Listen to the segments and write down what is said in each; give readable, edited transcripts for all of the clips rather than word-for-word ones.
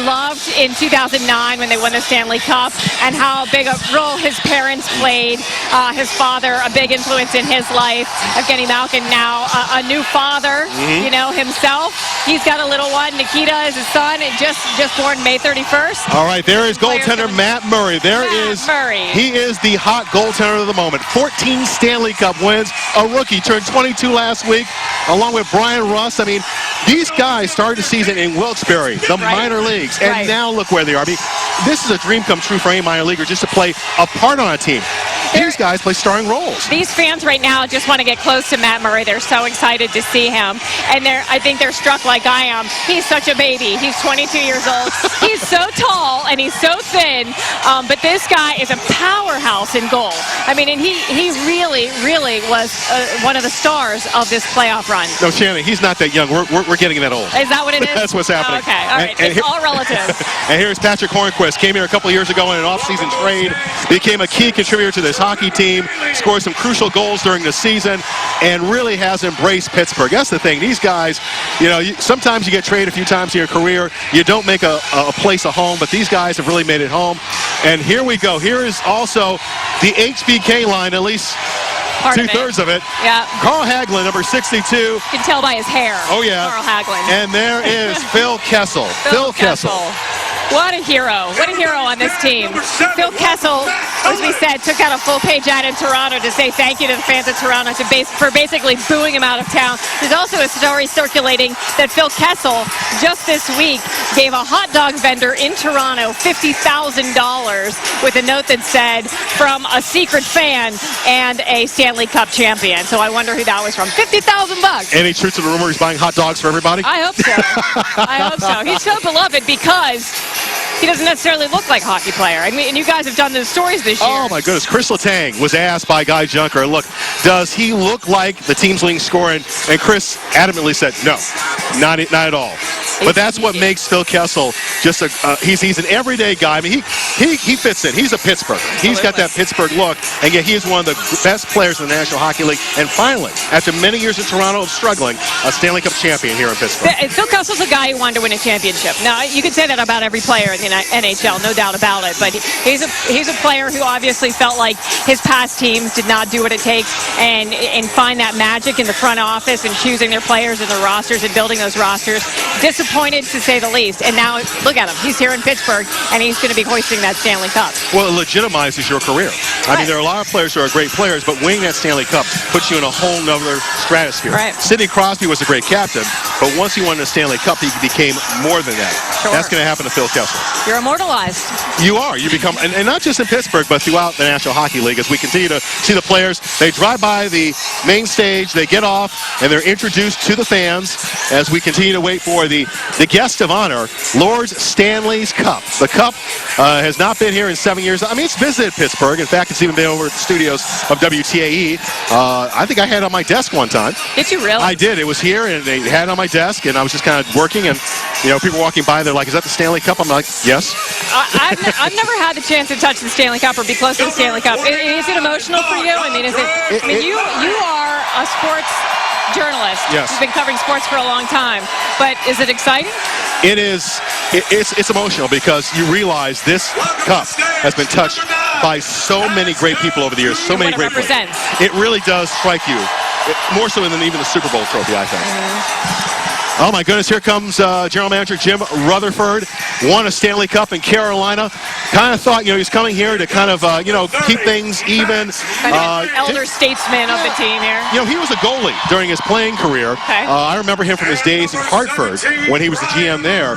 loved in 2009 when they won the Stanley Cup, and how big a role his parents played. His father, a big influence in his life. Evgeny Malkin, now a new father, you know, himself. He's got a little one. Nikita is his son, just born May 31st. All right, there is goaltender Matt Murray. He is the hot goaltender of the moment. 14 Stanley Cup wins. A rookie, turned 22 last week, along with Brian Russ. I mean, these guys started the season in Wilkes-Barre, the minor leagues, and now look where they are. I mean, this is a dream come true for any minor leaguer, just to play a part on a team. These guys play starring roles. These fans right now just want to get close to Matt Murray. They're so excited to see him, and I think they're struck like I am. He's such a baby. He's 22 years old. He's so tall and he's so thin, but this guy is a powerhouse in goal. I mean, and he really was one of the stars of this playoff run. No, Shannon, he's not that young. We're getting that old. Is that what it is? That's what's happening. Oh, okay, all right. It's all relative. And here's Patrick Hornquist. Came here a couple of years ago in an off-season trade. Became a key contributor to this hockey team. Scored some crucial goals during the season, and really has embraced Pittsburgh. That's the thing. These guys, you know, sometimes you get traded a few times in your career. You don't make a place a home, but these guys have really made it home. And here we go. Here is also the HBK line, at least two-thirds of it. Yeah. Carl Hagelin, number 62. You can tell by his hair. Oh, yeah. Carl Hagelin. And there is Phil Kessel. Phil Kessel. What a hero. What a hero on this team. Phil Kessel, as we said, took out a full-page ad in Toronto to say thank you to the fans of Toronto for basically booing him out of town. There's also a story circulating that Phil Kessel, just this week, gave a hot dog vendor in Toronto $50,000 with a note that said, from a secret fan and a Stanley Cup champion. So I wonder who that was from. $50,000 bucks. Any truth to the rumor he's buying hot dogs for everybody? I hope so. I hope so. He's so beloved because he doesn't necessarily look like a hockey player. I mean, and you guys have done those stories this year. Oh, my goodness. Chris Letang was asked by Guy Junker, look, does he look like the team's leading scorer? And Chris adamantly said, no, not at all. But that's what makes Phil Kessel just he's an everyday guy. I mean, he fits in. He's a Pittsburgher. He's got that Pittsburgh look, and yet he is one of the best players in the National Hockey League. And finally, after many years in Toronto of struggling, a Stanley Cup champion here in Pittsburgh. Phil Kessel's a guy who wanted to win a championship. Now, you could say that about every player in the NHL, no doubt about it. But he's a player who obviously felt like his past teams did not do what it takes and find that magic in the front office and choosing their players and their rosters and building those rosters. Disappointed, to say the least. And now, look at him. He's here in Pittsburgh, and he's going to be hoisting that Stanley Cup. Well, it legitimizes your career. I mean, there are a lot of players who are great players, but winning that Stanley Cup puts you in a whole nother stratosphere. Right. Sidney Crosby was a great captain, but once he won the Stanley Cup, he became more than that. Sure. That's going to happen to Phil Kessel. You're immortalized. You are. You become, and not just in Pittsburgh, but throughout the National Hockey League, as we continue to see the players. They drive by the main stage, they get off, and they're introduced to the fans as we continue to wait for the guest of honor, Lord Stanley's Cup. The Cup has not been here in 7 years. I mean, it's visited Pittsburgh. In fact, it's even been over at the studios of WTAE. I think I had it on my desk one time. Did you really? I did. It was here, and they had it on my desk, and I was just kind of working, and, you know, people walking by, they're like, is that the Stanley Cup? I'm like, yes. I've never had the chance to touch the Stanley Cup or be close to the Stanley Cup. Is it emotional for you? I mean, you are a sports journalist. Yes. You've been covering sports for a long time. But is it exciting? It is. It's emotional because you realize this cup has been touched by so many great people over the years. So many great players. It really does strike you, more so than even the Super Bowl trophy, I think. Oh, my goodness, here comes General Manager Jim Rutherford. Won a Stanley Cup in Carolina. Kind of thought, you know, he's coming here to kind of, you know, keep things even. Kind of elder statesman of the team here. You know, he was a goalie during his playing career. Okay. I remember him from his days in Hartford when he was the GM there.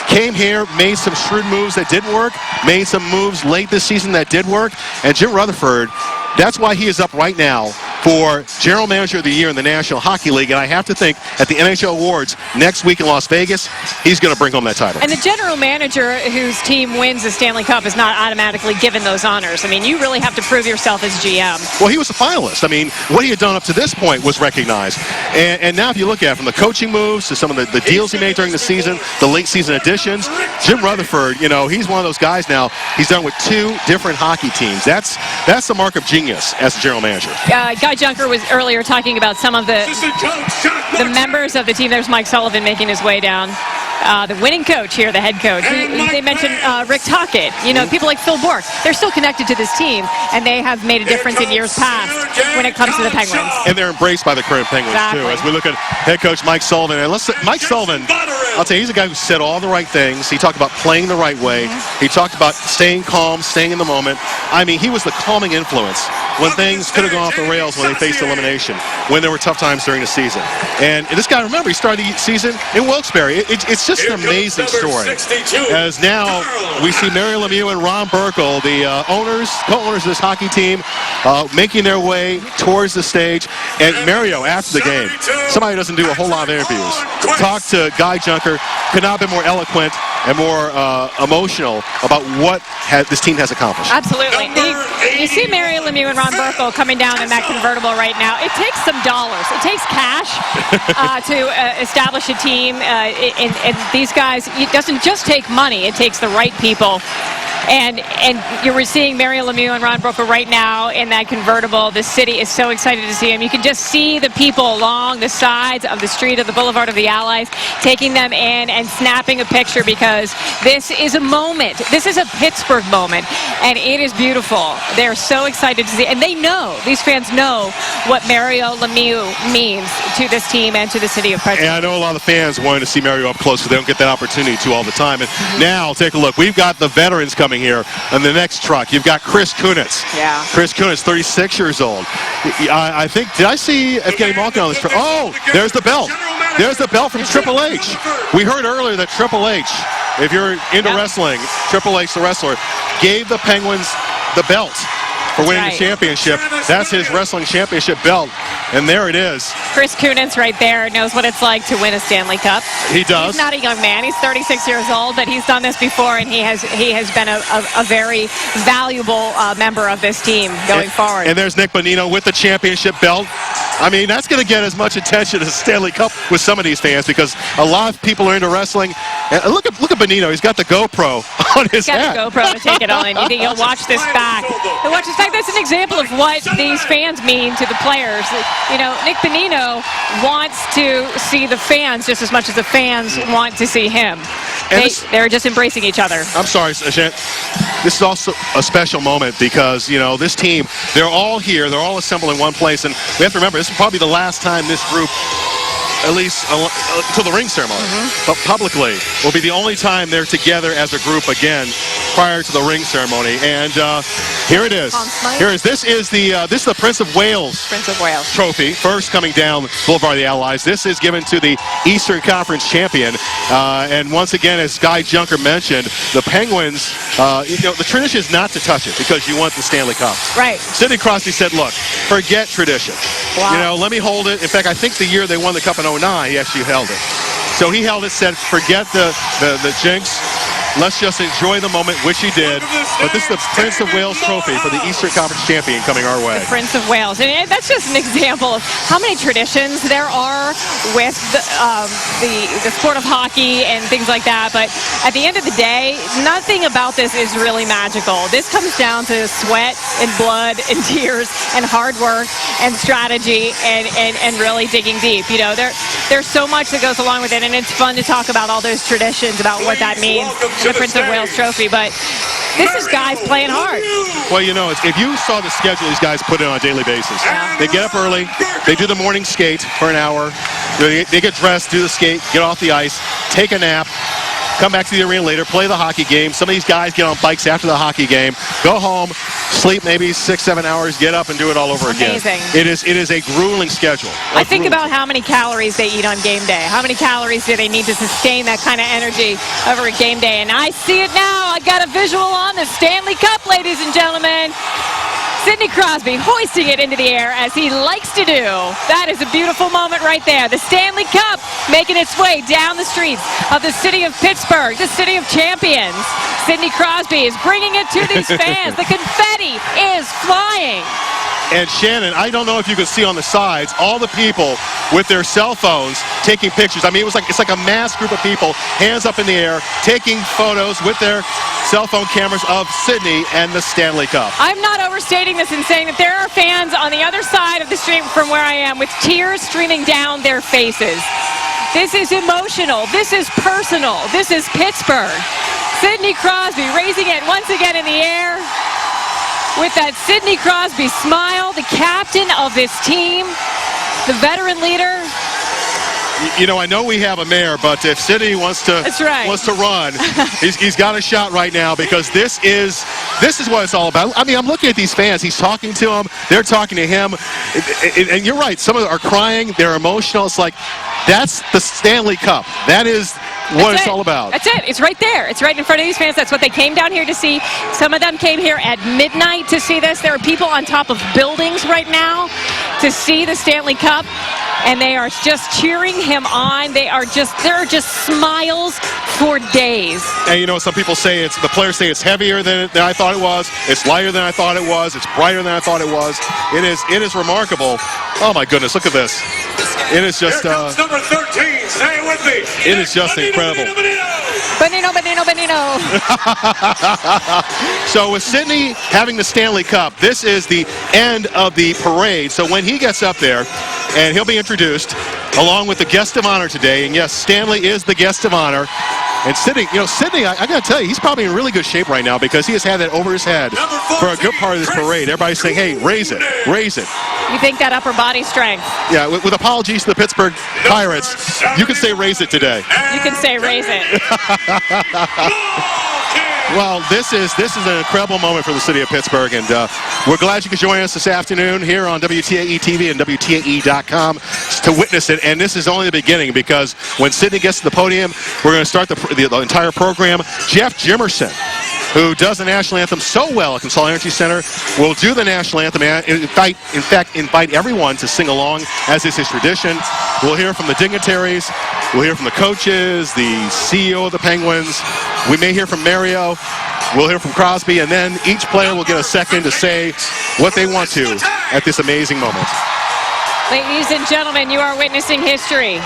Came here, made some shrewd moves that didn't work, made some moves late this season that did work. And Jim Rutherford, that's why he is up right now for General Manager of the Year in the National Hockey League. And I have to think at the NHL Awards next week in Las Vegas, he's going to bring home that title. And the general manager whose team wins the Stanley Cup is not automatically given those honors. I mean, you really have to prove yourself as GM. Well, he was a finalist. I mean, what he had done up to this point was recognized. And now if you look at it, from the coaching moves to some of the deals he made during the season, the late season additions, Jim Rutherford, you know, he's one of those guys now. He's done with 2 different hockey teams. That's the mark of genius as a general manager. Guy Junker was earlier talking about some of the members of the team. There's Mike Sullivan making his way down. the winning coach here, the head coach. They mentioned Rick Tocchet. You know, people like Phil Bourque. They're still connected to this team, and they have made a difference in years past when it comes to the Penguins. And they're embraced by the current Penguins, too, as we look at head coach Mike Sullivan. And Mike Sullivan, I'll tell you, he's a guy who said all the right things. He talked about playing the right way. He talked about staying calm, staying in the moment. I mean, he was the calming influence when things could have gone off the rails when they faced elimination, when there were tough times during the season. And this guy, remember, he started the season in Wilkes-Barre. It's just an amazing story. As now we see Mary Lemieux and Ron Burkle, the co-owners of this hockey team, making their way towards the stage. And Mario, after the game, somebody who doesn't do a whole lot of interviews, talked to Guy Junker, could not have been more eloquent and more emotional about what this team has accomplished. Absolutely. You see Mary Lemieux and Ron Burkle coming down in that convertible right now. It takes some dollars. It takes cash to establish a team. And these guys, it doesn't just take money. It takes the right people. And you were seeing Mary Lemieux and Ron Burkle right now in that convertible. The city is so excited to see him. You can just see the people along the sides of the street of the Boulevard of the Allies taking them in and snapping a picture, because this is a moment. This is a Pittsburgh moment, and it is beautiful. They're so excited to see, and they know, these fans know what Mario Lemieux means to this team and to the city of Pittsburgh. And I know a lot of fans wanted to see Mario up close, because they don't get that opportunity to all the time. And now, take a look. We've got the veterans coming here on the next truck. You've got Chris Kunitz. Yeah. Chris Kunitz, 36 years old. I think, did I see Evgeny Malkin on this truck? Oh, there's the belt. There's the belt from Triple H. We heard earlier that Triple H, if you're into wrestling, Triple H, the wrestler, gave the Penguins the belt for winning the championship. That's his wrestling championship belt, and there it is. Chris Kunitz right there knows what it's like to win a Stanley Cup. He does. He's not a young man. He's 36 years old, but he's done this before, and he has been a very valuable member of this team going forward. And there's Nick Bonino with the championship belt. I mean, that's going to get as much attention as Stanley Cup with some of these fans, because a lot of people are into wrestling. And look at Bonino. He's got the GoPro on his head. He's got the GoPro to take it on, and you think he'll watch this back. He'll watch this back. That's an example of what these fans mean to the players. You know, Nick Bonino wants to see the fans just as much as the fans want to see him. They're just embracing each other. I'm sorry, Shant. This is also a special moment because, you know, this team, they're all here. They're all assembled in one place. And we have to remember, this is probably the last time this group, at least until the ring ceremony, but publicly, will be the only time they're together as a group again prior to the ring ceremony. And here it is. Here it is. This is the Prince of Wales trophy, first coming down Boulevard of the Allies. This is given to the Eastern Conference champion. And once again, as Guy Junker mentioned, the Penguins, you know, the tradition is not to touch it because you want the Stanley Cup. Right. Sidney Crosby said, look, forget tradition. Wow. You know, let me hold it. In fact, I think the year they won the Cup in 2009, he actually held it. So he held it, said, forget the jinx. Let's just enjoy the moment, which he did. But this is the Prince of Wales trophy for the Eastern Conference champion coming our way. The Prince of Wales. And that's just an example of how many traditions there are with the sport of hockey and things like that. But at the end of the day, nothing about this is really magical. This comes down to sweat and blood and tears and hard work and strategy and really digging deep. You know, there's so much that goes along with it, and it's fun to talk about all those traditions, about what that means. The Prince of Wales trophy, but this is guys playing hard. Well, you know, if you saw the schedule these guys put in on a daily basis, they get up early, they do the morning skate for an hour, they get dressed, do the skate, get off the ice, take a nap, come back to the arena later, play the hockey game. Some of these guys get on bikes after the hockey game, go home, sleep maybe 6-7 hours, get up and do it all over again. Amazing. It is a grueling schedule. I think about how many calories they eat on game day. How many calories do they need to sustain that kind of energy over a game day? And I see it now. I got a visual on the Stanley Cup, ladies and gentlemen. Sidney Crosby hoisting it into the air as he likes to do. That is a beautiful moment right there. The Stanley Cup making its way down the streets of the city of Pittsburgh, the city of champions. Sidney Crosby is bringing it to these fans. The confetti is flying. And Shannon, I don't know if you can see on the sides all the people with their cell phones taking pictures. I mean, it's like a mass group of people, hands up in the air, taking photos with their cell phone cameras of Sidney and the Stanley Cup. I'm not overstating this in saying that there are fans on the other side of the street from where I am with tears streaming down their faces. This is emotional. This is personal. This is Pittsburgh. Sidney Crosby raising it once again in the air with that Sidney Crosby smile, the captain of this team, the veteran leader. You know, I know we have a mayor, but if Sidney wants to run, he's got a shot right now, because this is what it's all about. I mean, I'm looking at these fans. He's talking to them. They're talking to him. And you're right. Some of them are crying. They're emotional. It's like, that's the Stanley Cup. That is what it's all about. That's it. It's right there. It's right in front of these fans. That's what they came down here to see. Some of them came here at midnight to see this. There are people on top of buildings right now to see the Stanley Cup, and they are just cheering him on. There are just smiles for days. And you know, some people say the players say it's heavier than I thought it was. It's lighter than I thought it was. It's brighter than I thought it was. It is remarkable. Oh my goodness, look at this. It is just number 13. Say it with me. It is just incredible. Benino. So with Sidney having the Stanley Cup, this is the end of the parade. So when he gets up there, and he'll be introduced along with the guest of honor today, and yes, Stanley is the guest of honor. And Sidney, I got to tell you, he's probably in really good shape right now, because he has had that over his head for a good part of this parade. Everybody's saying, hey, raise it, raise it. You think that upper body strength? Yeah, with apologies to the Pittsburgh Pirates, you can say raise it today. You can say raise it. Well, this is an incredible moment for the city of Pittsburgh, and we're glad you could join us this afternoon here on WTAE-TV and WTAE.com to witness it. And this is only the beginning, because when Sidney gets to the podium, we're going to start the entire program. Jeff Jimerson, who does the national anthem so well at Consol Energy Center, will do the national anthem and in fact invite everyone to sing along, as is his tradition. We'll hear from the dignitaries. We'll hear from the coaches, the CEO of the Penguins. We may hear from Mario. We'll hear from Crosby, and then each player will get a second to say what they want to at this amazing moment. Ladies and gentlemen, you are witnessing history.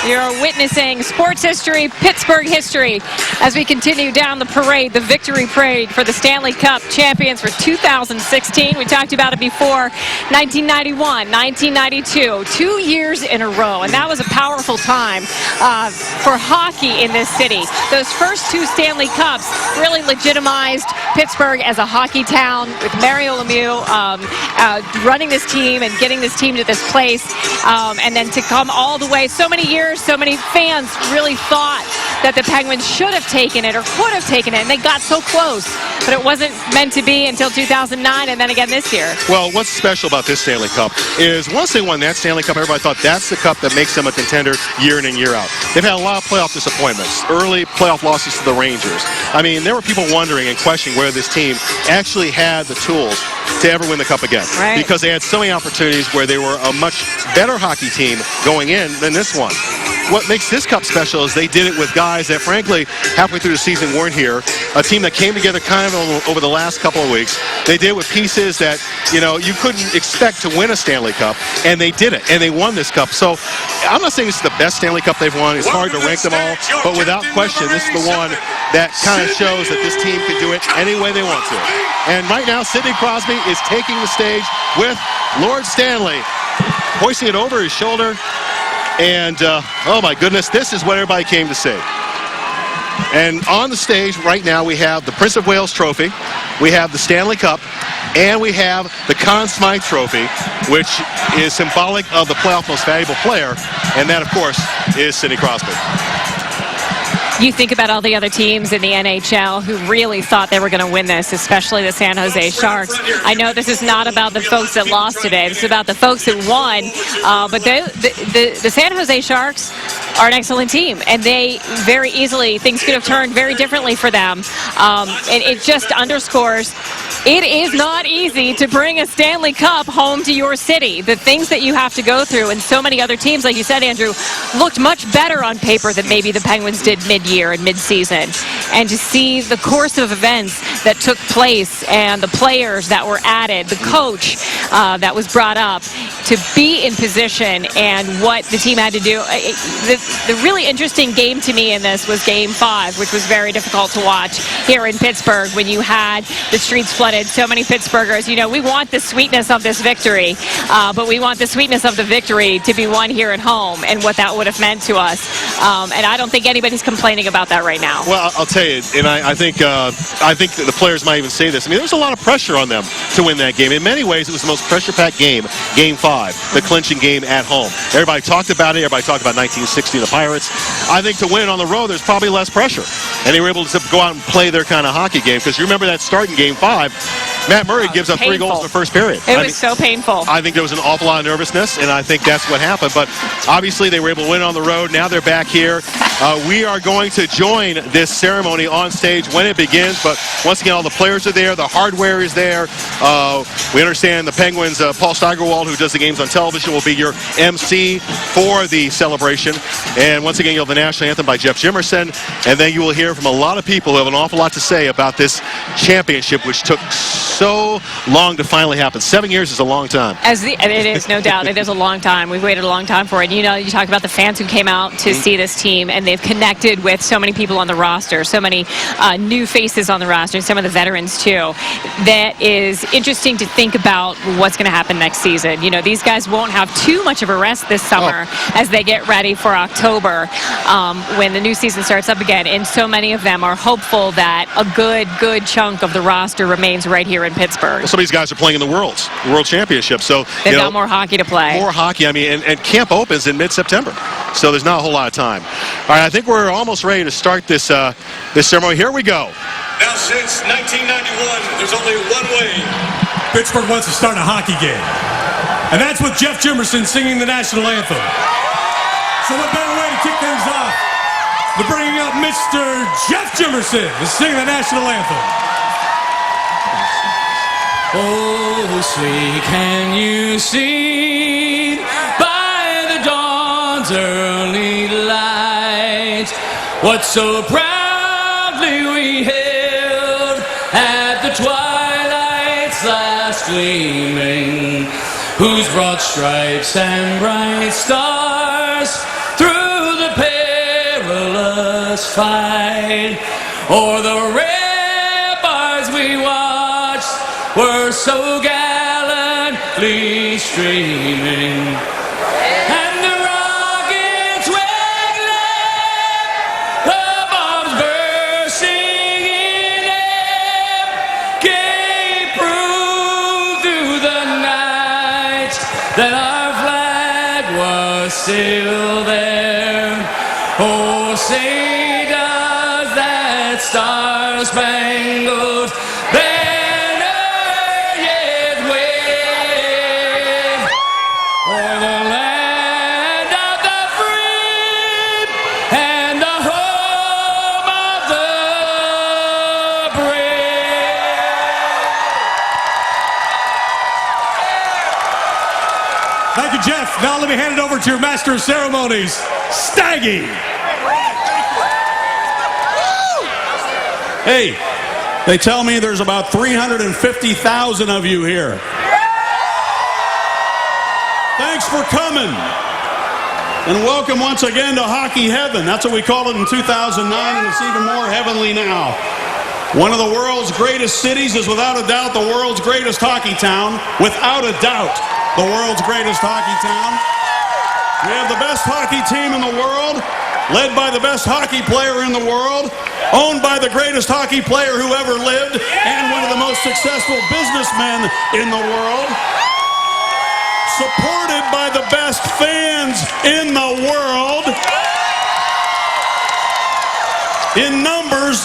You're witnessing sports history, Pittsburgh history, as we continue down the parade, the victory parade for the Stanley Cup champions for 2016. We talked about it before, 1991, 1992, 2 years in a row, and that was a powerful time for hockey in this city. Those first two Stanley Cups really legitimized Pittsburgh as a hockey town, with Mario Lemieux running this team and getting this team to this place, and then to come all the way so many years. So many fans really thought that the Penguins should have taken it or could have taken it, and they got so close, but it wasn't meant to be until 2009, and then again this year. Well, what's special about this Stanley Cup is once they won that Stanley Cup, everybody thought that's the cup that makes them a contender year in and year out. They've had a lot of playoff disappointments, early playoff losses to the Rangers. I mean, there were people wondering and questioning whether this team actually had the tools to ever win the cup again, right, because they had so many opportunities where they were a much better hockey team going in than this one. What makes this cup special is they did it with guys that, frankly, halfway through the season weren't here. A team that came together kind of over the last couple of weeks. They did it with pieces that, you couldn't expect to win a Stanley Cup, and they did it, and they won this cup. So I'm not saying this is the best Stanley Cup they've won. It's hard to rank them all, but without question, this is the one that kind of shows that this team can do it any way they want to. And right now, Sidney Crosby is taking the stage with Lord Stanley, hoisting it over his shoulder. And, oh my goodness, this is what everybody came to see. And on the stage right now, we have the Prince of Wales Trophy, we have the Stanley Cup, and we have the Conn Smythe Trophy, which is symbolic of the playoff most valuable player, and that, of course, is Sidney Crosby. You think about all the other teams in the NHL who really thought they were going to win this, especially the San Jose Sharks. I know this is not about the folks that lost today. This is about the folks that won. But the San Jose Sharks are an excellent team, and they very easily, things could have turned very differently for them. And it just underscores it is not easy to bring a Stanley Cup home to your city. The things that you have to go through, and so many other teams, like you said, Andrew, looked much better on paper than maybe the Penguins did mid-year and mid-season. And to see the course of events that took place and the players that were added, the coach that was brought up, to be in position and what the team had to do. The really interesting game to me in this was Game 5, which was very difficult to watch here in Pittsburgh when you had the streets flooded. So many Pittsburghers, you know, we want the sweetness of this victory, but we want the sweetness of the victory to be won here at home and what that would have meant to us. And I don't think anybody's complaining about that right now. Well, I'll tell you, and I think that the players might even say this. I mean, there's a lot of pressure on them to win that game. In many ways, it was the most pressure-packed game, Game 5, the clinching game at home. Everybody talked about it. Everybody talked about 1960, the Pirates. I think to win on the road, there's probably less pressure. And they were able to go out and play their kind of hockey game. Because you remember that start in Game 5, Matt Murray gives up 3 goals in the first period. It was so painful. I think there was an awful lot of nervousness, and I think that's what happened. But obviously, they were able to win on the road. Now they're back here. We are going to join this ceremony on stage when it begins. But once again, all the players are there. The hardware is there. We understand the Penguins, Paul Steigerwald, who does the games on television, will be your MC for the celebration. And once again, you'll have the national anthem by Jeff Jimerson. And then you will hear from a lot of people who have an awful lot to say about this championship, which took so long to finally happen. 7 years is a long time. It is, no doubt. It is a long time. We've waited a long time for it. You know, you talk about the fans who came out to see this team, and they've connected with so many people on the roster, so many new faces on the roster, and some of the veterans too. That is interesting to think about what's going to happen next season. You know, these guys won't have too much of a rest this summer as they get ready for October when the new season starts up again. And so many of them are hopeful that a good chunk of the roster remains right here in Pittsburgh. Well, some of these guys are playing in the World Championship, so they've got more hockey to play. More hockey. I mean, and camp opens in mid-September, so there's not a whole lot of time. All right, I think we're almost ready to start this ceremony. Here we go. Now, since 1991, there's only one way Pittsburgh wants to start a hockey game, and that's with Jeff Jimerson singing the national anthem. So what better way to kick things off than bringing up Mr. Jeff Jimerson to sing the national anthem. Oh, say, can you see by the dawn's early light what so proudly we hailed at the twilight's last gleaming, whose broad stripes and bright stars through the perilous fight o'er the ramparts we watched were so gallantly streaming, and the rockets went left, the bombs bursting in air, gave proof through the night that our flag was still there. Oh, say does that star-spangled banner yet wave o'er the land of the free and the home of the brave. Thank you, Jeff. Now let me hand it over to your master of ceremonies, Staggy. Hey, they tell me there's about 350,000 of you here. Thanks for coming. And welcome once again to Hockey Heaven. That's what we called it in 2009, and it's even more heavenly now. One of the world's greatest cities is without a doubt the world's greatest hockey town. Without a doubt, the world's greatest hockey town. We have the best hockey team in the world, led by the best hockey player in the world, owned by the greatest hockey player who ever lived, and one of the most successful businessmen in the world, supported by the best fans in the world, in numbers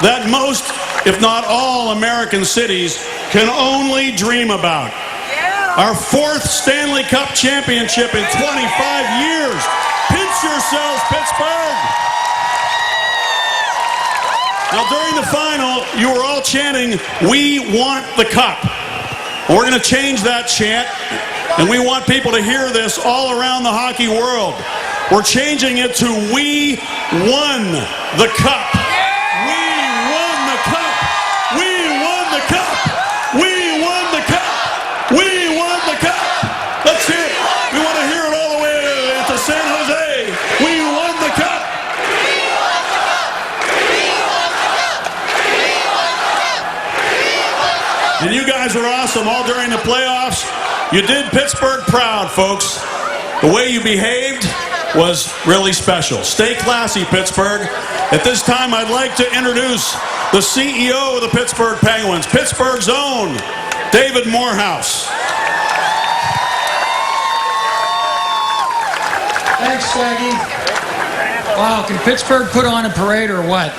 that most, if not all, American cities can only dream about. Our 4th Stanley Cup championship in 25 years. Pinch yourselves, Pittsburgh. Now, during the final, you were all chanting, "We want the cup." We're going to change that chant, and we want people to hear this all around the hockey world. We're changing it to "We won the cup." We won the cup. We won the cup. We won the cup. We won the cup. Let's hear And you guys were awesome all during the playoffs. You did Pittsburgh proud, folks. The way you behaved was really special. Stay classy, Pittsburgh. At this time, I'd like to introduce the CEO of the Pittsburgh Penguins, Pittsburgh's own David Morehouse. Thanks, Swaggy. Wow, can Pittsburgh put on a parade or what?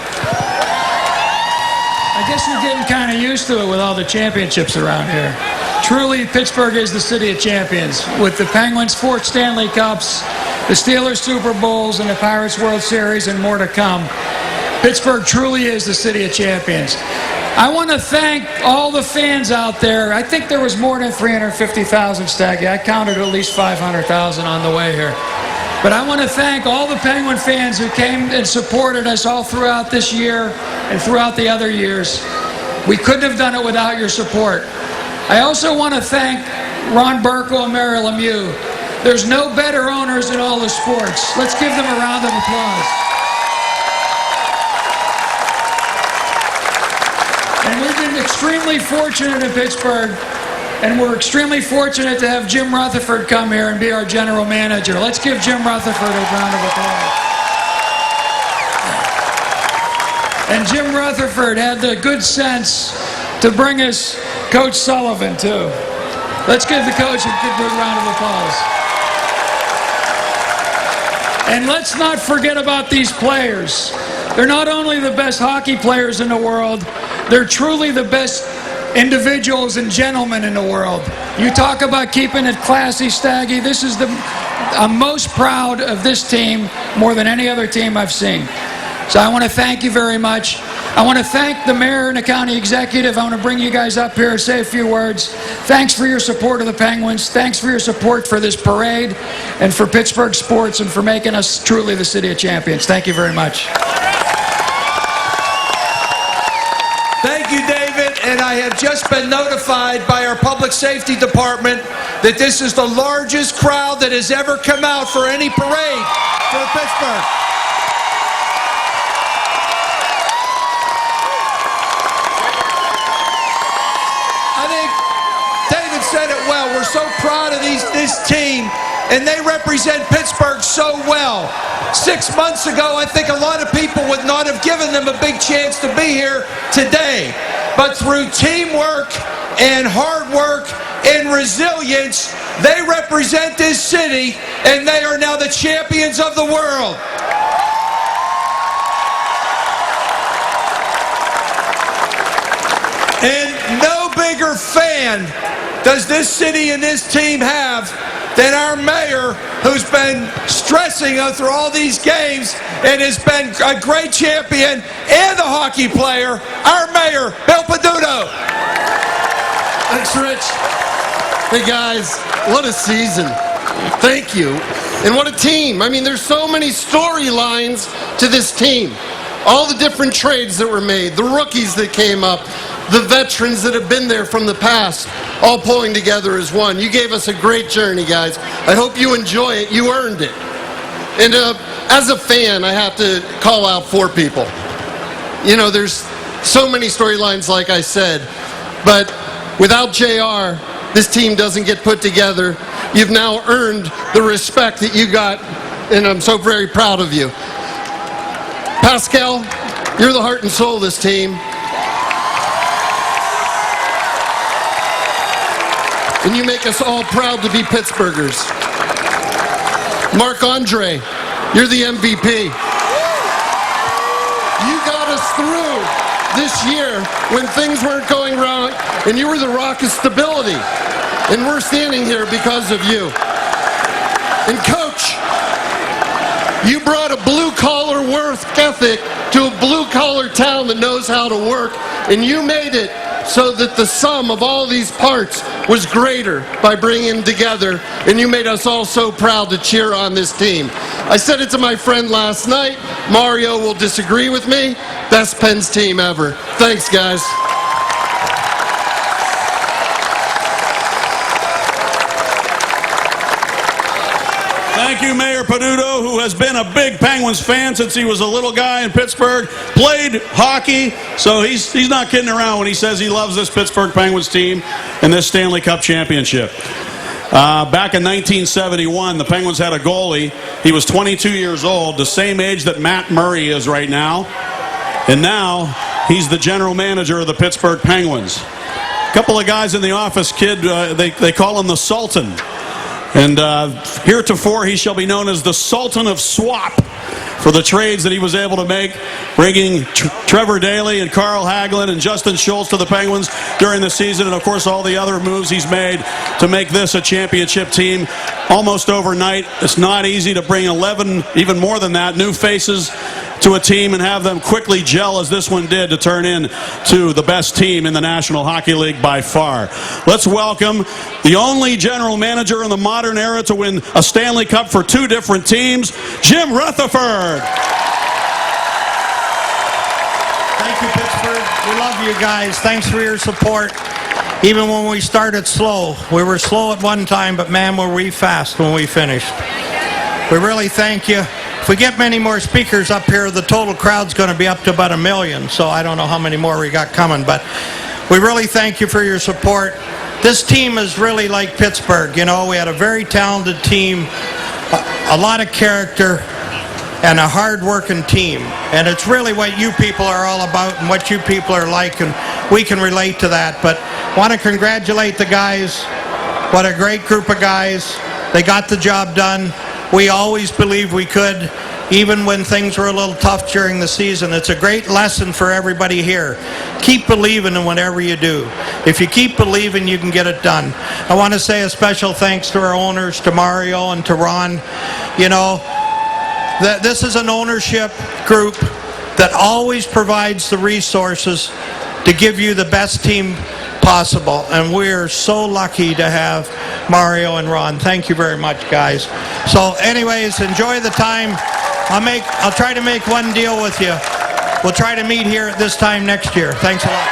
I guess we're getting kind of used to it with all the championships around here. Truly, Pittsburgh is the city of champions. With the Penguins' 4 Stanley Cups, the Steelers' Super Bowls, and the Pirates' World Series, and more to come, Pittsburgh truly is the city of champions. I want to thank all the fans out there. I think there was more than 350,000, Staggy. I counted at least 500,000 on the way here. But I want to thank all the Penguin fans who came and supported us all throughout this year and throughout the other years. We couldn't have done it without your support. I also want to thank Ron Burkle and Mary Lemieux. There's no better owners in all the sports. Let's give them a round of applause. And we've been extremely fortunate in Pittsburgh. And we're extremely fortunate to have Jim Rutherford come here and be our general manager. Let's give Jim Rutherford a round of applause. And Jim Rutherford had the good sense to bring us Coach Sullivan, too. Let's give the coach a good round of applause. And let's not forget about these players. They're not only the best hockey players in the world, they're truly the best individuals and gentlemen in the world. You talk about keeping it classy, Staggy. I'm most proud of this team more than any other team I've seen. So I want to thank you very much. I want to thank the mayor and the county executive. I want to bring you guys up here and say a few words. Thanks for your support of the Penguins. Thanks for your support for this parade and for Pittsburgh sports and for making us truly the city of champions. Thank you very much. Thank you, David, and I have just been notified by our public safety department that this is the largest crowd that has ever come out for any parade for Pittsburgh. I think David said it well. We're so proud of this team, and they represent Pittsburgh so well. 6 months ago, I think a lot of people would not have given them a big chance to be here today. But through teamwork and hard work and resilience, they represent this city, and they are now the champions of the world. And no bigger fan does this city and this team have than our mayor, who's been stressing us through all these games and has been a great champion and a hockey player, our mayor, Bill Peduto. Thanks, Rich. Hey, guys, what a season. Thank you. And what a team. I mean, there's so many storylines to this team. All the different trades that were made, the rookies that came up, the veterans that have been there from the past, all pulling together as one. You gave us a great journey, guys. I hope you enjoy it. You earned it. And as a fan, I have to call out 4 people. You know, there's so many storylines, like I said, but without JR, this team doesn't get put together. You've now earned the respect that you got, and I'm so very proud of you. Pascal, you're the heart and soul of this team. And you make us all proud to be Pittsburghers. Marc-Andre, you're the MVP. You got us through this year when things weren't going wrong, and you were the rock of stability. And we're standing here because of you. And Coach, you brought a blue-collar work ethic to a blue-collar town that knows how to work, and you made it so that the sum of all these parts was greater by bringing them together, and you made us all so proud to cheer on this team. I said it to my friend last night. Mario will disagree with me. Best Pens team ever. Thanks, guys. Thank Thank you, Mayor Peduto, who has been a big Penguins fan since he was a little guy in Pittsburgh, played hockey, so he's not kidding around when he says he loves this Pittsburgh Penguins team and this Stanley Cup championship. Back in 1971, the Penguins had a goalie. He was 22 years old, the same age that Matt Murray is right now. And now he's the general manager of the Pittsburgh Penguins. A couple of guys in the office, kid, they call him the Sultan. And heretofore, he shall be known as the Sultan of Swap for the trades that he was able to make, bringing Trevor Daley and Carl Hagelin and Justin Schultz to the Penguins during the season, and of course all the other moves he's made to make this a championship team almost overnight. It's not easy to bring 11, even more than that, new faces to a team and have them quickly gel as this one did to turn into the best team in the National Hockey League by far. Let's welcome the only general manager in the modern era to win a Stanley Cup for two different teams, Jim Rutherford. Thank you, Pittsburgh. We love you guys. Thanks for your support. Even when we started slow, we were slow at one time, but man, were we fast when we finished. We really thank you. If we get many more speakers up here, the total crowd's going to be up to about 1 million, so I don't know how many more we got coming, but we really thank you for your support. This team is really like Pittsburgh. You know, we had a very talented team, a lot of character, and a hard-working team. And it's really what you people are all about and what you people are like, and we can relate to that. But want to congratulate the guys. What a great group of guys. They got the job done. We always believed we could, even when things were a little tough during the season. It's a great lesson for everybody here. Keep believing in whatever you do. If you keep believing, you can get it done. I want to say a special thanks to our owners, to Mario and to Ron. You know, this is an ownership group that always provides the resources to give you the best team possible, and we're so lucky to have Mario and Ron. Thank you very much, guys. So anyways, enjoy the time. I'll try to make one deal with you. We'll try to meet here at this time next year. Thanks a lot.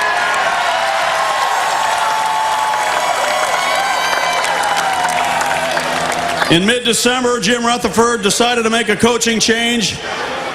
In mid-December, Jim Rutherford decided to make a coaching change.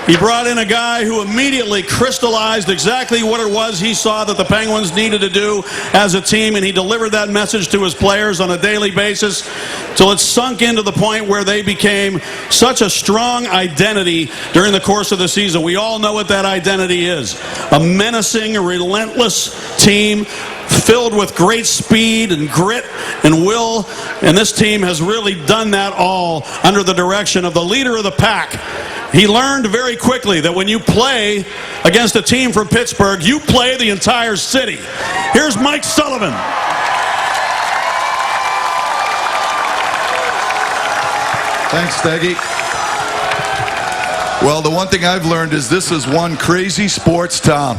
He brought in a guy who immediately crystallized exactly what it was he saw that the Penguins needed to do as a team, and he delivered that message to his players on a daily basis till it sunk into the point where they became such a strong identity during the course of the season. We all know what that identity is. A menacing, relentless team filled with great speed and grit and will, and this team has really done that all under the direction of the leader of the pack. He learned very quickly that when you play against a team from Pittsburgh, you play the entire city. Here's Mike Sullivan. Thanks, Steggy. Well, the one thing I've learned is this is one crazy sports town.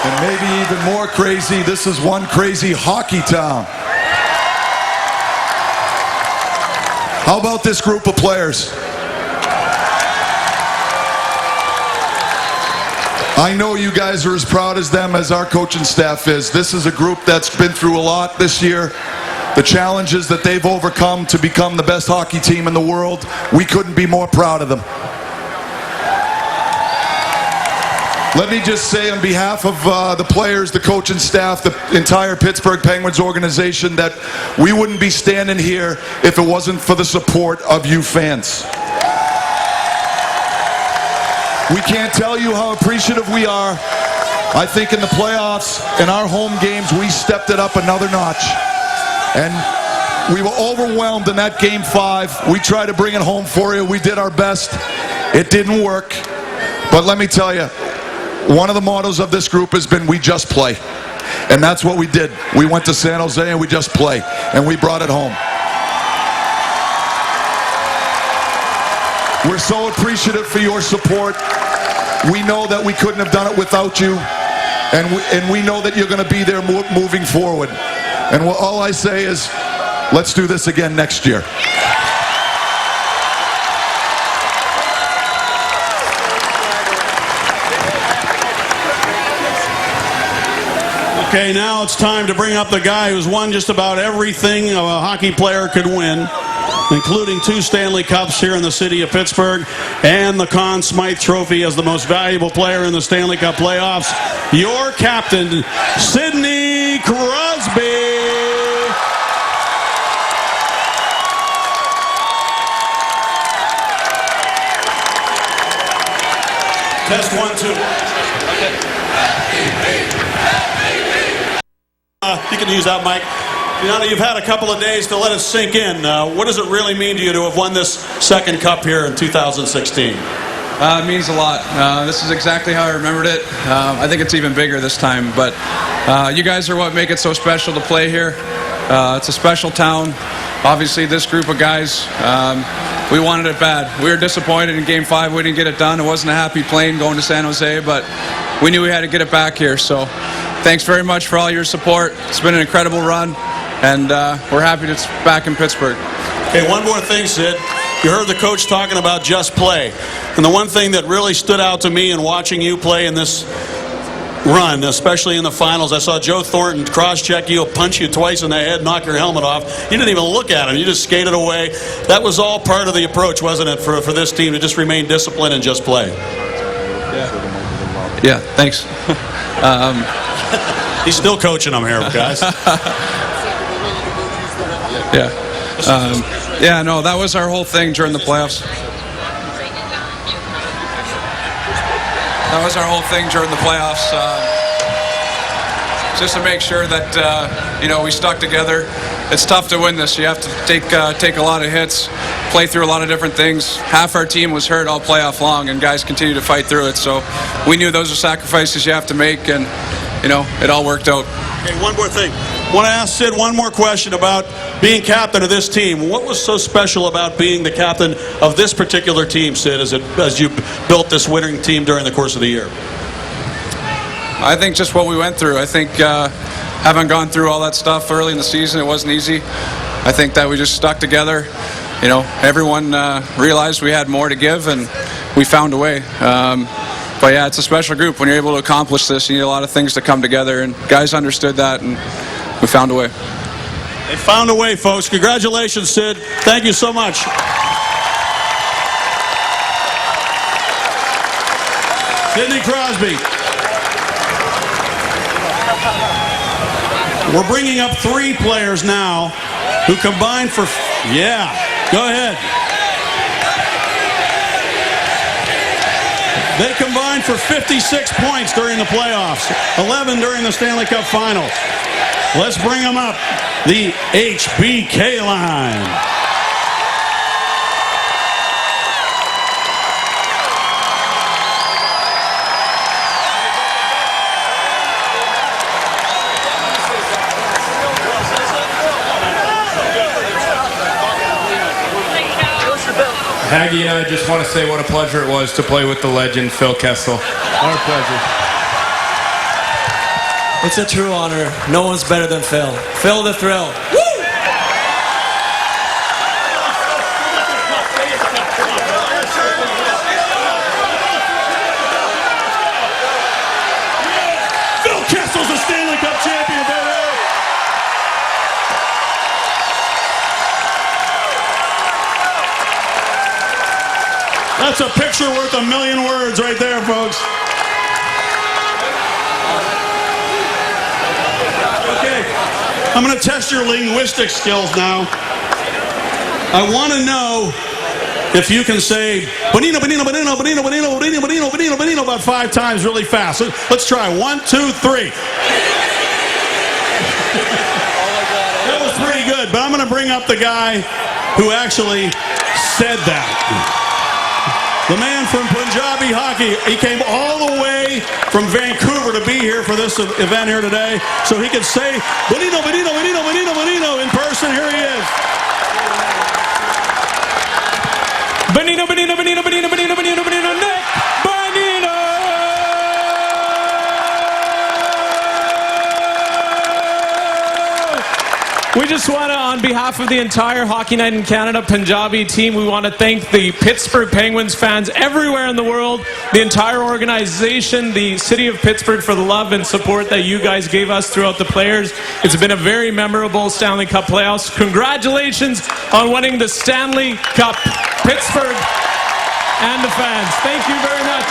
And maybe even more crazy, this is one crazy hockey town. How about this group of players? I know you guys are as proud as them as our coaching staff is. This is a group that's been through a lot this year. The challenges that they've overcome to become the best hockey team in the world, we couldn't be more proud of them. Let me just say on behalf of the players, the coaching staff, the entire Pittsburgh Penguins organization, that we wouldn't be standing here if it wasn't for the support of you fans. We can't tell you how appreciative we are. I think in the playoffs, in our home games, we stepped it up another notch. And we were overwhelmed in that Game 5. We tried to bring it home for you. We did our best. It didn't work. But let me tell you, one of the mottos of this group has been, we just play. And that's what we did. We went to San Jose and we just play. And we brought it home. We're so appreciative for your support. We know that we couldn't have done it without you. And we know that you're going to be there moving forward. And all I say is, let's do this again next year. Okay, now it's time to bring up the guy who's won just about everything a hockey player could win, including 2 Stanley Cups here in the city of Pittsburgh and the Conn Smythe Trophy as the most valuable player in the Stanley Cup playoffs. Your captain, Sidney Crosby. Test 1, 2. You can use that mic. Now that you've had a couple of days to let it sink in, what does it really mean to you to have won this second cup here in 2016? It means a lot. This is exactly how I remembered it. I think it's even bigger this time, but you guys are what make it so special to play here. It's a special town. Obviously, this group of guys, we wanted it bad. We were disappointed in Game 5. We didn't get it done. It wasn't a happy plane going to San Jose, but we knew we had to get it back here. So thanks very much for all your support. It's been an incredible run, and we're happy it's back in Pittsburgh. Okay, one more thing, Sid. You heard the coach talking about just play. And the one thing that really stood out to me in watching you play in this run, especially in the finals, I saw Joe Thornton cross-check you, punch you twice in the head, knock your helmet off. You didn't even look at him. You just skated away. That was all part of the approach, wasn't it, for this team to just remain disciplined and just play? Yeah, thanks. He's still coaching them here, guys. Yeah, no, that was our whole thing during the playoffs. That was our whole thing during the playoffs, just to make sure that we stuck together. It's tough to win this. You have to take a lot of hits, play through a lot of different things. Half our team was hurt all playoff long, and guys continue to fight through it. So we knew those are sacrifices you have to make, and it all worked out. Okay, one more thing. I want to ask Sid one more question about being captain of this team. What was so special about being the captain of this particular team, Sid, as you built this winning team during the course of the year? I think just what we went through. I think having gone through all that stuff early in the season, it wasn't easy. I think that we just stuck together. Everyone realized we had more to give, and we found a way. But yeah, it's a special group. When you're able to accomplish this, you need a lot of things to come together, and guys understood that, and we found a way. They found a way, folks. Congratulations, Sid. Thank you so much. Sidney Crosby. We're bringing up 3 players now who combined for... Yeah, go ahead. They combined for 56 points during the playoffs, 11 during the Stanley Cup Finals. Let's bring them up. The HBK line. Haggy and I just want to say what a pleasure it was to play with the legend, Phil Kessel. Our pleasure. It's a true honor. No one's better than Phil. Phil the Thrill. Woo! Phil Kessel's a Stanley Cup champion, baby! That's a picture worth a million words right there, folks. Okay, I'm going to test your linguistic skills now. I want to know if you can say bonino, bonino, bonino, bonino, bonino, bonino, bonino, bonino, bonino about 5 times really fast. Let's try. 1, 2, 3. That was pretty good, but I'm going to bring up the guy who actually said that. The man from Punjabi hockey. He came all the way from Vancouver to be here for this event here today, so he could say bonino, bonino, bonino, bonino, bonino in person. Here he is. Bonino, bonino, bonino, bonino, bonino, bonino, bonino, Nick Bonino! We We just want to, on behalf of the entire Hockey Night in Canada Punjabi team, we want to thank the Pittsburgh Penguins fans everywhere in the world, the entire organization, the city of Pittsburgh for the love and support that you guys gave us throughout the players. It's been a very memorable Stanley Cup playoffs. Congratulations on winning the Stanley Cup, Pittsburgh and the fans. Thank you very much.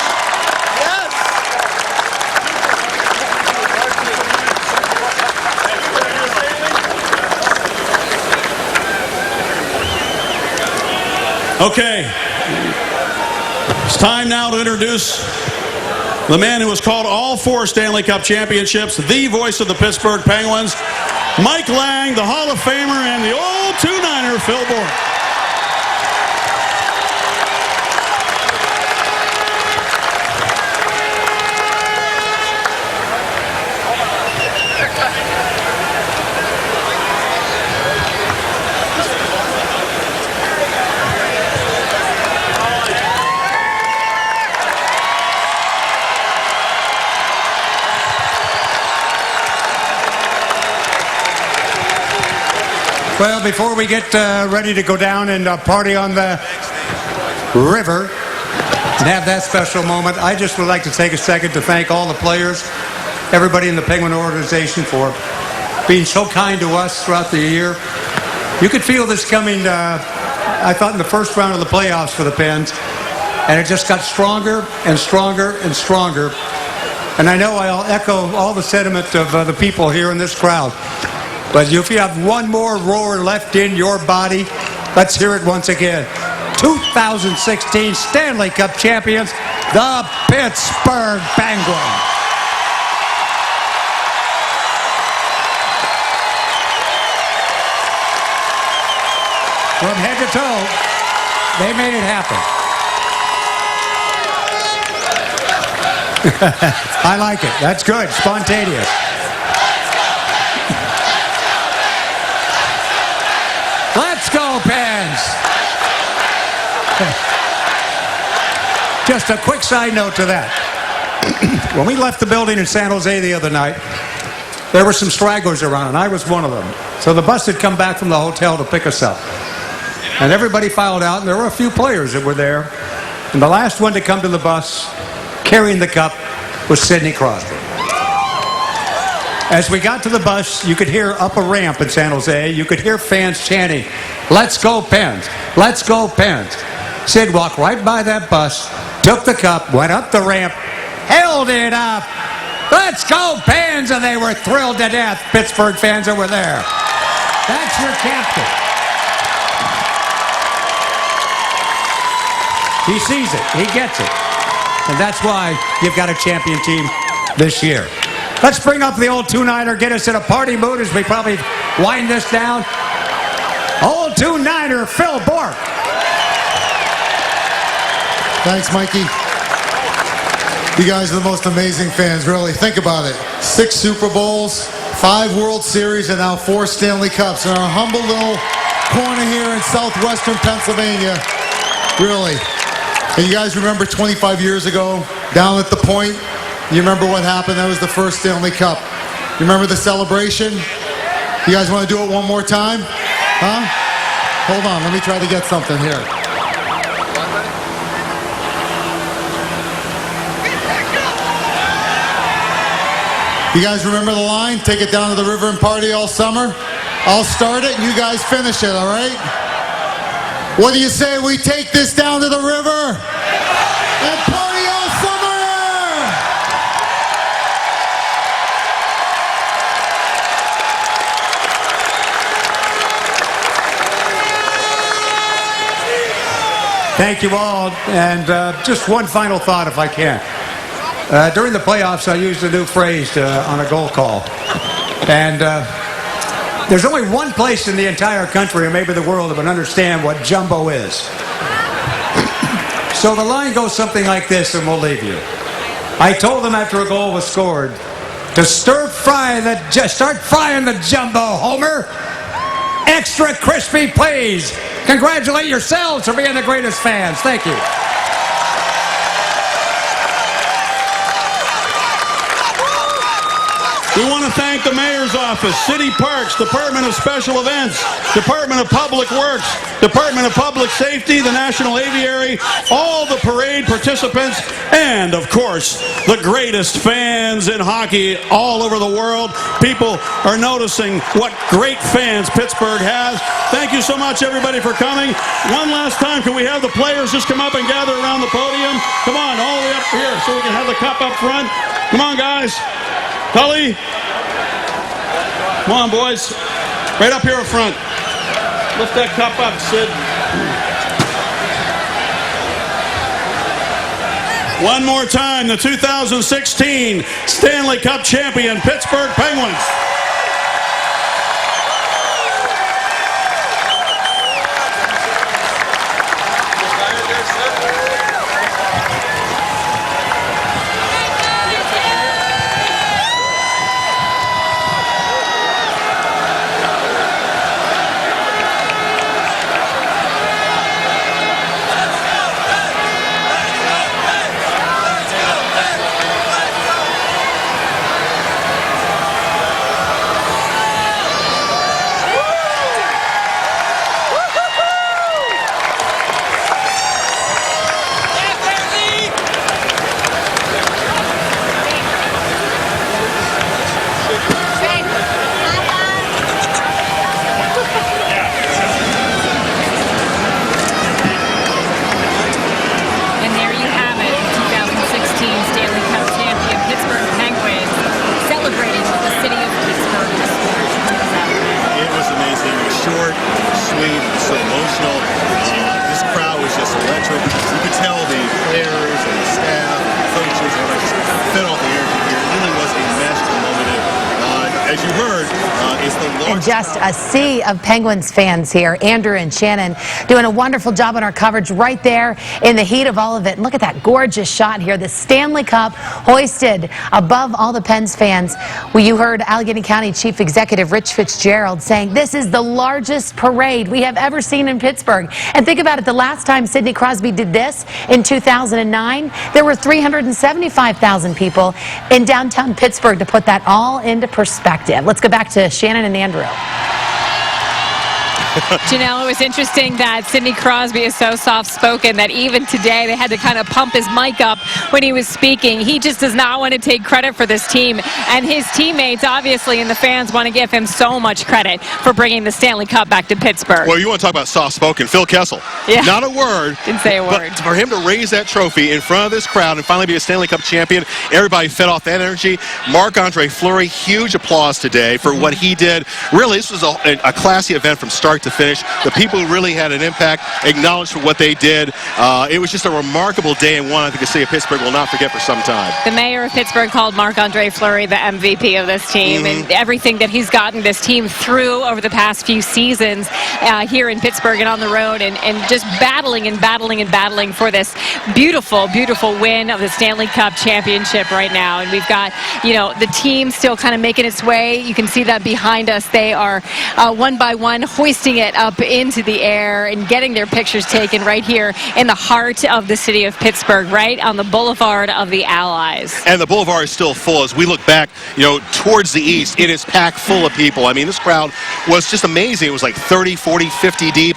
Okay, it's time now to introduce the man who has called all 4 Stanley Cup championships, the voice of the Pittsburgh Penguins, Mike Lang, the Hall of Famer, and the old 2-9er, Phil Bourque. Well, before we get ready to go down and party on the river and have that special moment, I just would like to take a second to thank all the players, everybody in the Penguin organization for being so kind to us throughout the year. You could feel this coming, I thought, in the first round of the playoffs for the Pens, and it just got stronger and stronger and stronger. And I know I'll echo all the sentiment of the people here in this crowd. But if you have one more roar left in your body, let's hear it once again. 2016 Stanley Cup champions, the Pittsburgh Penguins. From head to toe, they made it happen. I like it. That's good. Spontaneous. Let's go, Pens! Just a quick side note to that. When we left the building in San Jose the other night, there were some stragglers around, and I was one of them. So the bus had come back from the hotel to pick us up. And everybody filed out, and there were a few players that were there. And the last one to come to the bus, carrying the cup, was Sidney Crosby. As we got to the bus, you could hear up a ramp in San Jose, you could hear fans chanting, "Let's go Pens! Let's go Pens!" Sid walked right by that bus, took the cup, went up the ramp, held it up. "Let's go Pens!" And they were thrilled to death, Pittsburgh fans that were there. That's your captain. He sees it. He gets it. And that's why you've got a champion team this year. Let's bring up the old 2-9er, get us in a party mood as we probably wind this down. Old 2-9er, Phil Bourque. Thanks, Mikey. You guys are the most amazing fans, really. Think about it. 6 Super Bowls, 5 World Series, and now 4 Stanley Cups in our humble little corner here in southwestern Pennsylvania. Really. And you guys remember 25 years ago, down at the Point? You remember what happened? That was the first Stanley Cup. You remember the celebration? You guys want to do it one more time? Huh? Hold on, let me try to get something here. You guys remember the line? Take it down to the river and party all summer? I'll start it and you guys finish it, all right? What do you say we take this down to the river and party all summer? Thank you all. And just one final thought, if I can. During the playoffs, I used a new phrase on a goal call. And there's only one place in the entire country, or maybe the world, that would understand what jumbo is. So the line goes something like this, and we'll leave you. I told them after a goal was scored to start frying the jumbo, Homer. Extra crispy, please. Congratulate yourselves for being the greatest fans. Thank you. We want to thank the Mayor's Office, City Parks, Department of Special Events, Department of Public Works, Department of Public Safety, the National Aviary, all the parade participants, and, of course, the greatest fans in hockey all over the world. People are noticing what great fans Pittsburgh has. Thank you so much, everybody, for coming. One last time, can we have the players just come up and gather around the podium? Come on, all the way up here so we can have the cup up front. Come on, guys. Tully. Come on, boys. Right up here in front. Lift that cup up, Sid. One more time, the 2016 Stanley Cup champion Pittsburgh Penguins. Just a sea of Penguins fans here. Andrew and Shannon doing a wonderful job on our coverage right there in the heat of all of it. And look at that gorgeous shot here. The Stanley Cup hoisted above all the Pens fans. Well, you heard Allegheny County Chief Executive Rich Fitzgerald saying this is the largest parade we have ever seen in Pittsburgh. And think about it, the last time Sidney Crosby did this in 2009, there were 375,000 people in downtown Pittsburgh, to put that all into perspective. Let's go back to Shannon and Andrew. Janelle, it was interesting that Sidney Crosby is so soft-spoken that even today they had to kind of pump his mic up when he was speaking. He just does not want to take credit for this team, and his teammates, obviously, and the fans want to give him so much credit for bringing the Stanley Cup back to Pittsburgh. Well, you want to talk about soft-spoken. Phil Kessel. Yeah. Not a word. Didn't say a word. But for him to raise that trophy in front of this crowd and finally be a Stanley Cup champion, everybody fed off that energy. Marc-Andre Fleury, huge applause today for what he did. Really, this was a classy event from start to finish. The people who really had an impact acknowledged for what they did. It was just a remarkable day, and one I think the city of Pittsburgh will not forget for some time. The mayor of Pittsburgh called Marc-Andre Fleury the MVP of this team, and everything that he's gotten this team through over the past few seasons here in Pittsburgh and on the road, and just battling and battling and battling for this beautiful, beautiful win of the Stanley Cup championship right now. And we've got, you know, the team still kind of making its way. You can see that behind us. They are one by one hoisting it up into the air and getting their pictures taken right here in the heart of the city of Pittsburgh, right on the Boulevard of the Allies. And the boulevard is still full. As we look back, you know, towards the east, it is packed full of people. I mean, this crowd was just amazing. It was like 30, 40, 50 deep.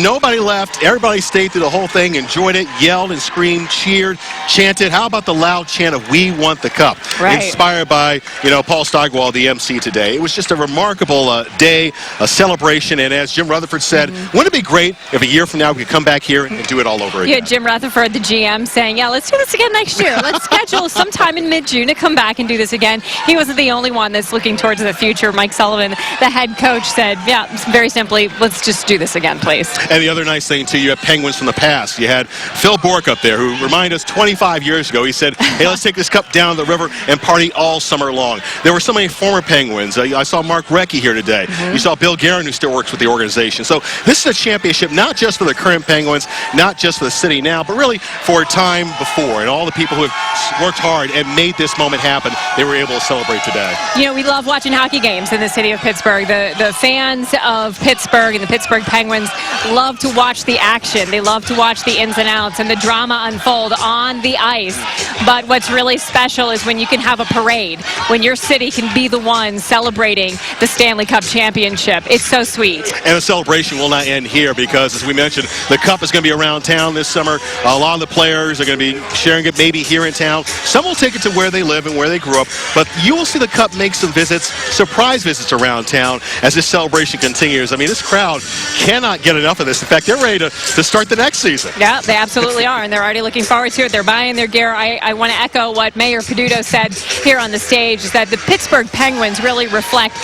Nobody left. Everybody stayed through the whole thing, enjoyed it, yelled and screamed, cheered, chanted. How about the loud chant of "We Want the Cup"? Right. Inspired by, you know, Paul Steigerwald, the MC today. It was just a remarkable day, a celebration, and as Jim Rutherford said, wouldn't it be great if a year from now we could come back here and do it all over again? Yeah, Jim Rutherford, the GM, saying, yeah, let's do this again next year. Let's schedule sometime in mid-June to come back and do this again. He wasn't the only one that's looking towards the future. Mike Sullivan, the head coach, said, yeah, very simply, let's just do this again, please. And the other nice thing, too, you have Penguins from the past. You had Phil Bourque up there, who reminded us 25 years ago, he said, hey, let's take this cup down to the river and party all summer long. There were so many former Penguins. I saw Mark Recchi here today. You saw Bill Guerin, who still works with the organization. organization. So this is a championship not just for the current Penguins, not just for the city now, but really for a time before. And all the people who have worked hard and made this moment happen, they were able to celebrate today. You know, we love watching hockey games in the city of Pittsburgh. The fans of Pittsburgh and the Pittsburgh Penguins love to watch the action. They love to watch the ins and outs and the drama unfold on the ice. But what's really special is when you can have a parade, when your city can be the one celebrating the Stanley Cup championship. It's so sweet. And the celebration will not end here because, as we mentioned, the Cup is going to be around town this summer. A lot of the players are going to be sharing it maybe here in town. Some will take it to where they live and where they grew up. But you will see the Cup make some visits, surprise visits around town as this celebration continues. I mean, this crowd cannot get enough of this. In fact, they're ready to start the next season. Yeah, they absolutely are, and they're already looking forward to it. They're buying their gear. I want to echo what Mayor Peduto said here on the stage, is that the Pittsburgh Penguins really reflect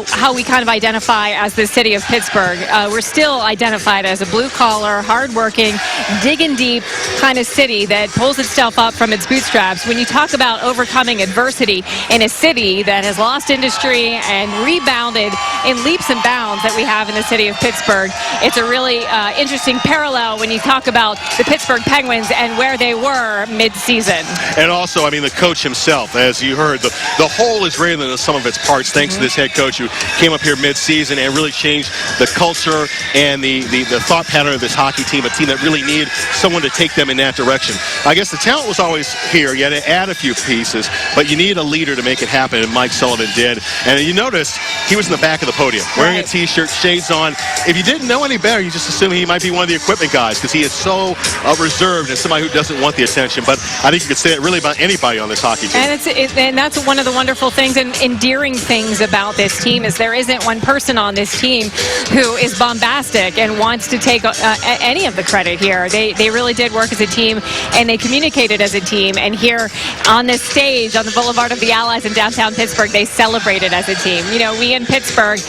how we kind of identify as the city of Pittsburgh. We're still identified as a blue-collar, hard-working, digging deep kind of city that pulls itself up from its bootstraps. When you talk about overcoming adversity in a city that has lost industry and rebounded in leaps and bounds that we have in the city of Pittsburgh, it's a really interesting parallel when you talk about the Pittsburgh Penguins and where they were mid-season. And also, I mean, the coach himself, as you heard, the whole is greater than the sum of its parts, thanks to this head coach who came up here mid-season and really changed the culture and the thought pattern of this hockey team, a team that really needed someone to take them in that direction. I guess the talent was always here. You had to add a few pieces, but you needed a leader to make it happen, and Mike Sullivan did. And you noticed he was in the back of the podium, wearing a T-shirt, shades on. If you didn't know any better, you just assume he might be one of the equipment guys because he is so reserved and somebody who doesn't want the attention. But I think you could say that really about anybody on this hockey team. And that's one of the wonderful things and endearing things about this team is there isn't one person on this team who is bombastic and wants to take any of the credit here. They really did work as a team, and they communicated as a team. And here on this stage, on the Boulevard of the Allies in downtown Pittsburgh, they celebrated as a team. You know, we in Pittsburgh,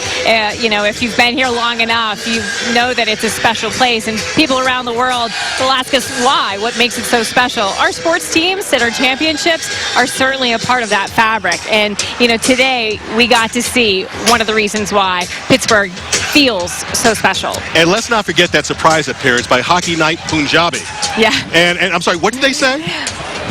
you know, if you've been here long enough, you know that it's a special place. And people around the world will ask us why, what makes it so special. Our sports teams that are championships are certainly a part of that fabric. And, you know, today we got to see one of the reasons why Pittsburgh feels so special. And let's not forget that surprise appearance by Hockey Night Punjabi. Yeah. And I'm sorry, what did they say?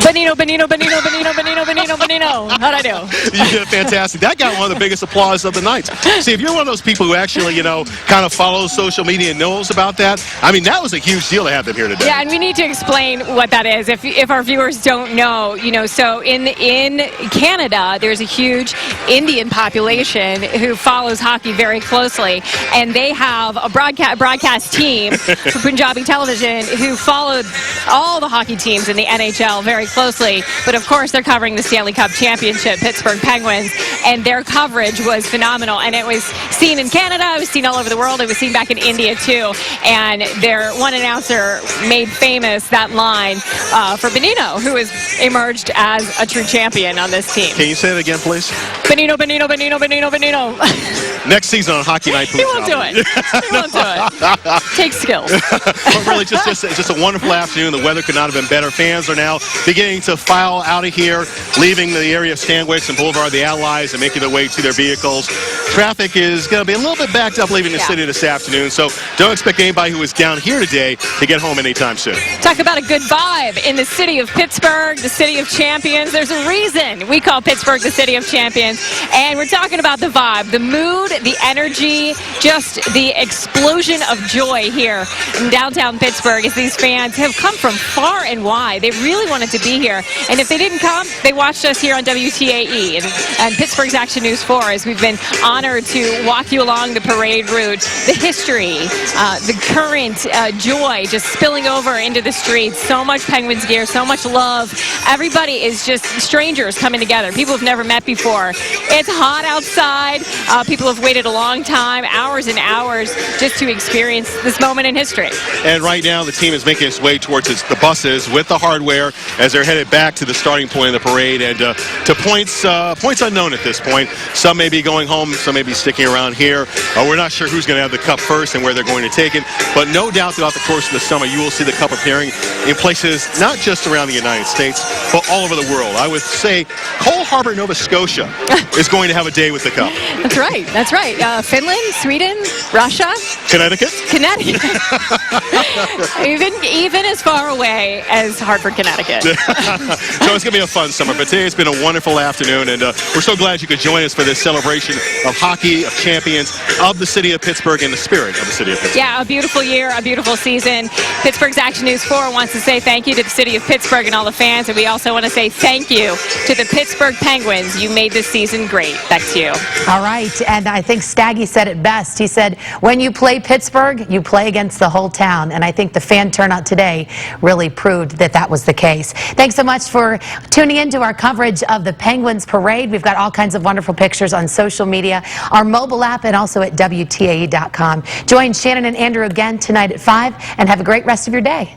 Benino, Benino, Benino, Benino, Benino, Benino, Benino. How'd I do? You did fantastic. That got one of the biggest applause of the night. See, if you're one of those people who actually, you know, kind of follows social media and knows about that, I mean, that was a huge deal to have them here today. Yeah, and we need to explain what that is if our viewers don't know. You know, so in Canada, there's a huge Indian population who follows hockey very closely, and they have a broadcast team for Punjabi television who followed all the hockey teams in the NHL very closely. But of course, they're covering the Stanley Cup championship, Pittsburgh Penguins, and their coverage was phenomenal. And it was seen in Canada, it was seen all over the world, it was seen back in India too. And their one announcer made famous that line for Benino, who has emerged as a true champion on this team. Can you say it again, please? Benino, Benino, Benino, Benino, Benino. Next season on Hockey Night Punjabi. He won't do it. He won't do it. Takes skills. But really, just a wonderful afternoon. The weather could not have been better. Fans are now beginning to file out of here, leaving the area of Stanwix and Boulevard of the Allies and making their way to their vehicles. Traffic is going to be a little bit backed up leaving the city this afternoon, so don't expect anybody who is down here today to get home anytime soon. Talk about a good vibe in the city of Pittsburgh, the city of champions. There's a reason we call Pittsburgh the city of champions, and we're talking about the vibe, the mood, the energy, just the explosion of joy here in downtown Pittsburgh as these fans have come from far and wide. They really wanted to be here, and if they didn't come, they watched us here on WTAE and Pittsburgh's Action News 4 as we've been honored to walk you along the parade route, the history, the current joy just spilling over into the streets. So much Penguins gear, so much love. Everybody is just strangers coming together. People have never met before. It's hot outside. People have waited a long time, hours and hours, just to experience this moment in history. And right now, the team is making its way towards the buses with the hardware as they're headed back to the starting point of the parade and to points unknown at this point. Some may be going home, some may be sticking around here. We're not sure who's going to have the cup first and where they're going to take it, but no doubt throughout the course of the summer you will see the cup appearing in places not just around the United States, but all over the world. I would say Cole Harbour, Nova Scotia is going to have a day with the cup. That's right. That's right. Finland, Sweden, Russia, Connecticut. even as far away as Hartford, Connecticut. So it's going to be a fun summer. But today it's been a wonderful afternoon, and we're so glad you could join us for this celebration of hockey, of champions, of the city of Pittsburgh, and the spirit of the city of Pittsburgh. Yeah, a beautiful year, a beautiful season. Pittsburgh's Action News 4 wants to say thank you to the city of Pittsburgh and all the fans, and we also want to say thank you to the Pittsburgh Penguins. You made this season great. Back to you. All right, and I think Staggy said it best. He said, when you play Pittsburgh, you play against the whole town, and I think the fan turnout today really proved that that was the case. Thanks so much for tuning in to our coverage of the Penguins Parade. We've got all kinds of wonderful pictures on social media, our mobile app, and also at WTAE.com. Join Shannon and Andrew again tonight at 5, and have a great rest of your day.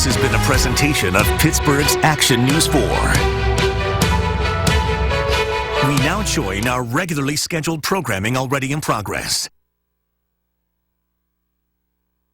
This has been a presentation of Pittsburgh's Action News 4. We now join our regularly scheduled programming already in progress.